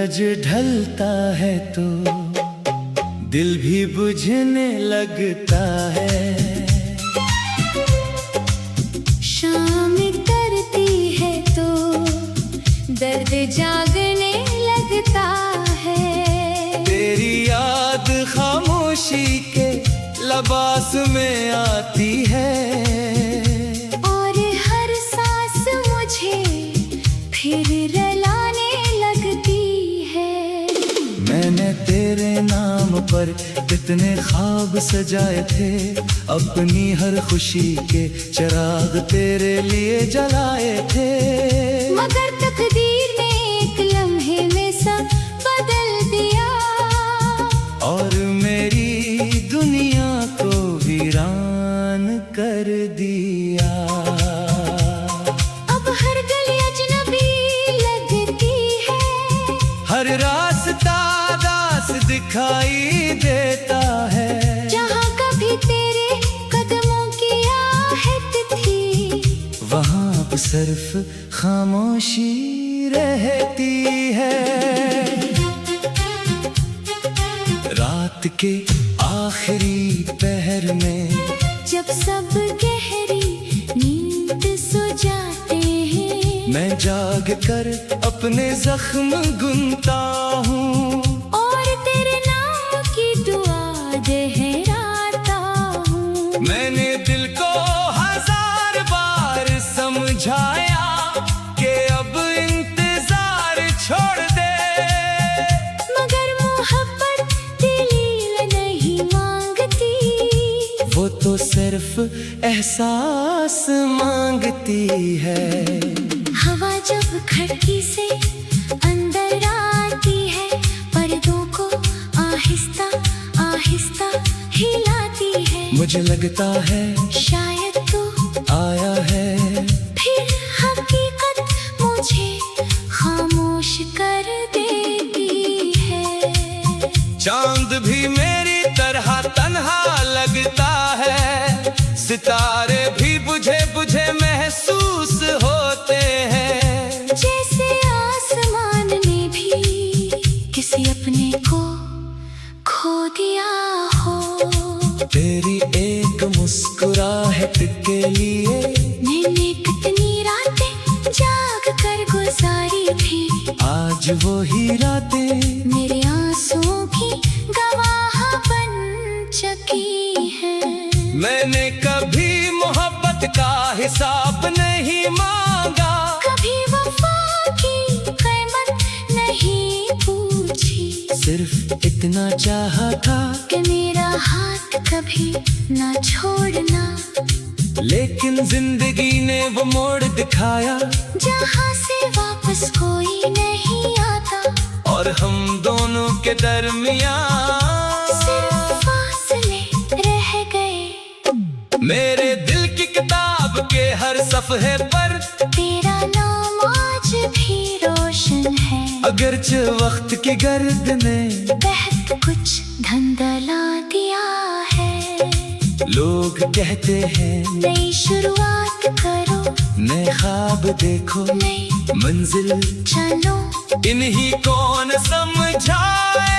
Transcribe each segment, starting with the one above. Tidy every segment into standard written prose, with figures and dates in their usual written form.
सूरज ढलता है तो दिल भी बुझने लगता है। शाम करती है तो दर्द जागने लगता है। तेरी याद खामोशी के लबास में आती है और हर सांस मुझे फिर रुलाने लगती है। मैंने तेरे नाम पर कितने ख्वाब सजाए थे, अपनी हर खुशी के चिराग तेरे लिए जलाए थे। मगर तकदीर ने एक लम्हे में सब बदल दिया और मेरी दुनिया को वीरान कर दिया। अब हर गली अजनबी लगती है, हर रास्ता दास दिखाई देता है। जहाँ कभी तेरे कदमों की आहट थी, वहाँ अब सिर्फ खामोशी रहती है। रात के आखिरी पहर में जब सब गहरी नींद सो जाते हैं, मैं जाग कर अपने जख्म गुनता हूँ और तेरे नाम की दुआ दोहराता हूँ। मैंने दिल को हजार बार समझाया कि अब इंतजार छोड़ दे, मगर मोहब्बत दलील नहीं मांगती, वो तो सिर्फ एहसास मांगती है। हवा जब खिड़की से अंदर आती है, पर्दों को आहिस्ता आहिस्ता हिलाती है। मुझे लगता है शायद तू आया है, फिर हकीकत मुझे खामोश कर देती है। चांद भी मेरी तरह तन्हा लगता है, सितारे भी बुझे बुझे महसूस होते हैं। जैसे आसमान ने भी किसी अपने को खो दिया हो। तेरी एक मुस्कुराहट के लिए मैंने कितनी रातें जाग कर गुजारी थी, आज वो ही रातें मेरे आंसुओं की गवाह बन चुकी है। मैंने कभी मोहब्बत का हिसाब नहीं मांगा, कभी वफा की कीमत नहीं पूछी, सिर्फ इतना चाहा था कि मेरा हाथ कभी ना छोड़ना। लेकिन जिंदगी ने वो मोड़ दिखाया जहाँ से वापस कोई नहीं आता, और हम दोनों के दरमियान सिर्फ फासले रह गए। मेरे दिल की किताब के हर सफ़े पर तेरा नाम आज भी रोशन है, अगरचे वक्त की गर्द ने बहक कुछ धंधला दिया है। लोग कहते हैं नई शुरुआत करो, नए ख्वाब देखो, नई मंजिल चलो, इन्हीं को न समझाए।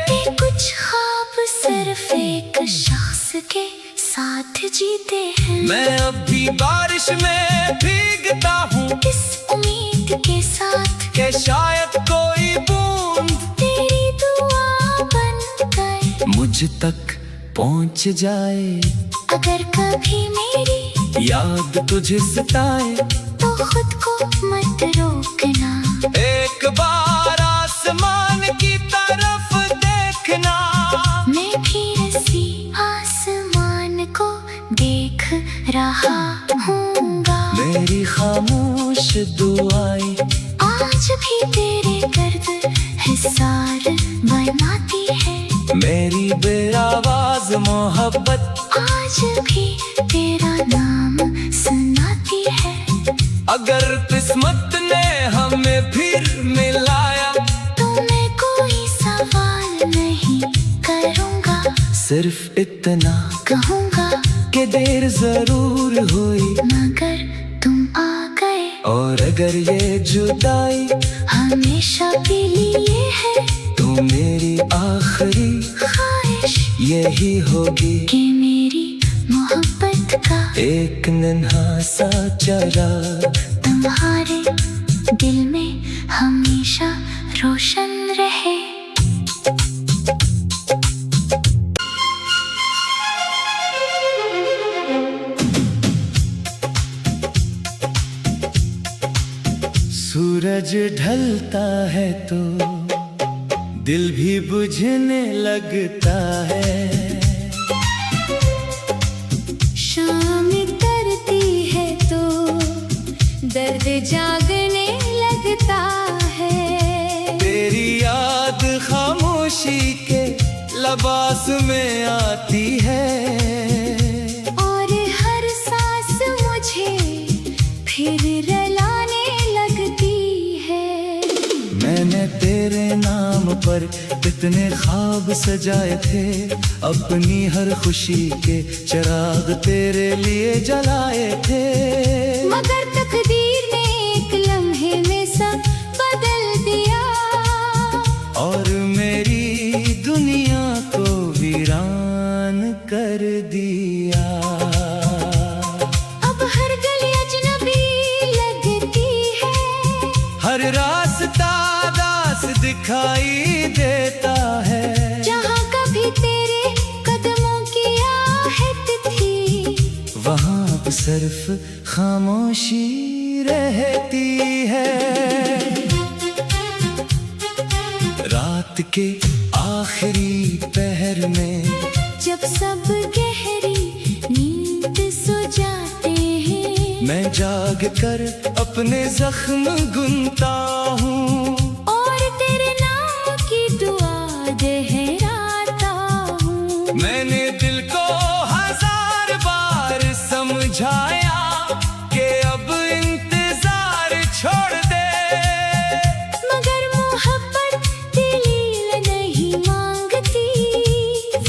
ये कुछ ख्वाब सिर्फ एक शख्स के साथ जीते हैं। मैं अब भी बारिश में भीगता हूँ, इस उम्मीद के साथ कि शायद कोई बूंद तेरी दुआ बनकर मुझ तक पहुँच जाए। अगर कभी मेरी याद तुझे सताए तो खुद को मत रोकना, एक बार आसमान की तरफ देखना। मैं भी इसी आसमान को देख रहा हूँगा। मेरी खामोश दुआएं आज भी तेरे गर्द हिसार बनाती है, मेरी बेआवाज मोहब्बत आज भी तेरा नाम सुनाती है। अगर किस्मत ने हमें फिर मिलाया तो मैं कोई सवाल नहीं करूँगा, सिर्फ इतना कहूँगा कि देर जरूर हुई, मगर तुम आ गए। और अगर ये जुदाई हमेशा के लिए है। तू मेरी आखिरी ख्वाहिश यही होगी कि मेरी मोहब्बत का एक नन्हा सा चिराग तुम्हारे दिल में हमेशा रोशन रहे। सूरज ढलता है तो दिल भी बुझने लगता है। शाम करती है तो दर्द जागने लगता है। तेरी याद खामोशी के लबास में आती है। और हर सांस मुझे फिर रुलाने लगती है। मैंने तेरे नाम पर कितने ख्वाब सजाए थे, अपनी हर खुशी के चिराग तेरे लिए जलाए थे। मगर तकदीर ने एक लम्हे में सब बदल दिया और मेरी दुनिया को वीरान कर दिया। अब हर गली अजनबी लगती है। हर रास्ता दास दिखाई देता है। जहाँ कभी तेरे कदमों की आहट थी, वहाँ अब सिर्फ खामोशी रहती है। रात के आखिरी पहर में जब सब गहरी नींद सो जाते हैं, मैं जाग कर अपने जख्म गुनता हूँ और तेरे नाम की दुआ दोहराता हूँ। मैंने दिल को 1000 बार समझाया कि अब इंतजार छोड़ दे, मगर मोहब्बत दलील नहीं मांगती।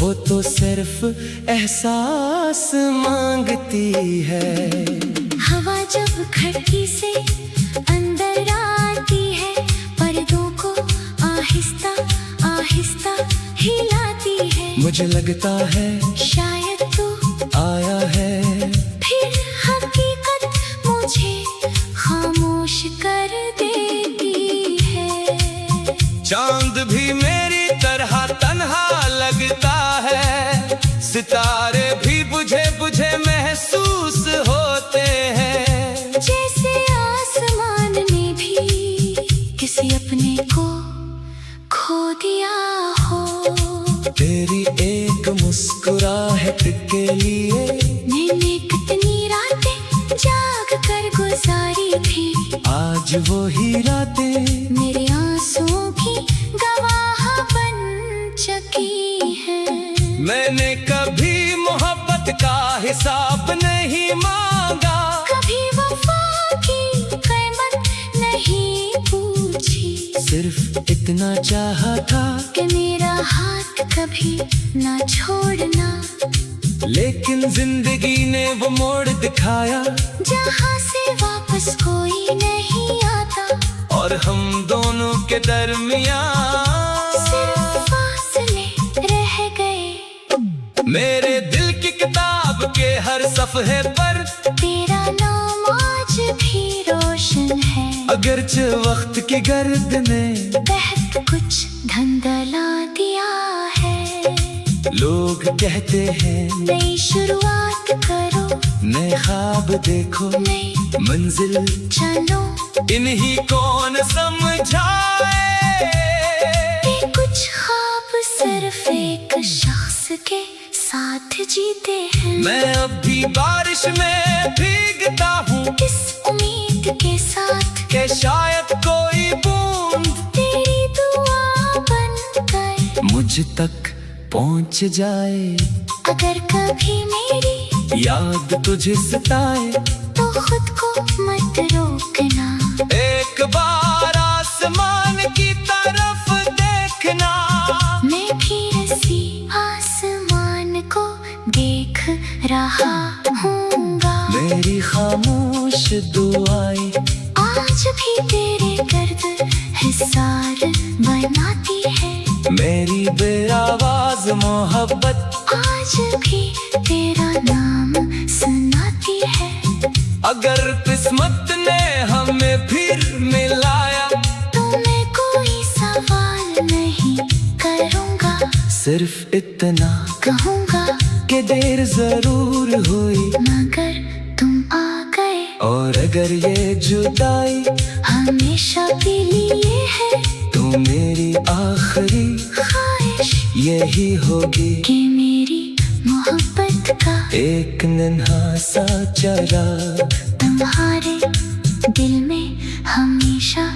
वो तो सिर्फ एहसास मांगती है। हवा जब खिड़की से अंदर आती है, पर्दों को आहिस्ता आहिस्ता हिलाती है। मुझे लगता है शायद तू आया है। फिर हकीकत मुझे खामोश कर देती है। चांद भी मेरी तरह तन्हा लगता है, सितारे भी बुझे बुझे महसूस होते हैं। जैसे आसमान ने भी किसी अपने को खो दिया हो। तेरी एक मुस्कुराहट के लिए मैंने कितनी रातें जाग कर गुजारी थी। आज वो ही रातें मेरे आंसुओं की गवाह बन चुकी है। मैंने कभी मोहब्बत का हिसाब नहीं मांगा, कभी वफा की कीमत नहीं पूछी। सिर्फ इतना चाहा था कि मेरा हाथ कभी ना छोड़ना। लेकिन जिंदगी ने वो मोड़ दिखाया जहाँ से वापस कोई नहीं आता, और हम दोनों के दरमियान सिर्फ फासले रह गए। मेरे दिल की किताब के हर सफ़े पर तेरा नाम आज भी रोशन है। अगरचे वक्त की गर्द ने बहत कुछ धंधला दिया है। लोग कहते हैं नई शुरुआत करो, नए ख्वाब देखो, नई मंजिल चलो। इन्हीं कौन समझाए। ये कुछ ख्वाब सिर्फ एक शख्स के साथ जीते हैं। मैं अब भी बारिश में भीगता हूँ, इस उम्मीद के साथ कि शायद कोई बूंद तेरी दुआ बनकर मुझ तक पहुँच जाए। अगर कभी मेरी याद तुझे सताए तो खुद को मत रोकना। एक बार आसमान की तरफ देखना। मैं भी इसी आसमान को देख रहा हूँगा। मेरी खामोश दुआएं आज भी तेरे दर्द हिसार बनाती है। मेरी बेआवाज मोहब्बत आज भी तेरा नाम सुनाती है। अगर किस्मत ने हमें फिर मिलाया तो मैं कोई सवाल नहीं करूँगा, सिर्फ इतना कहूँगा कि देर जरूर हुई मगर तुम आ गए। और अगर ये जुदाई हमेशा के लिए है तो मेरी आखिरी ख्वाहिश यही होगी कि मेरी मोहब्बत का एक नन्हा सा चिराग तुम्हारे दिल में हमेशा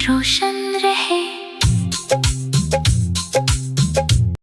रोशन रहे।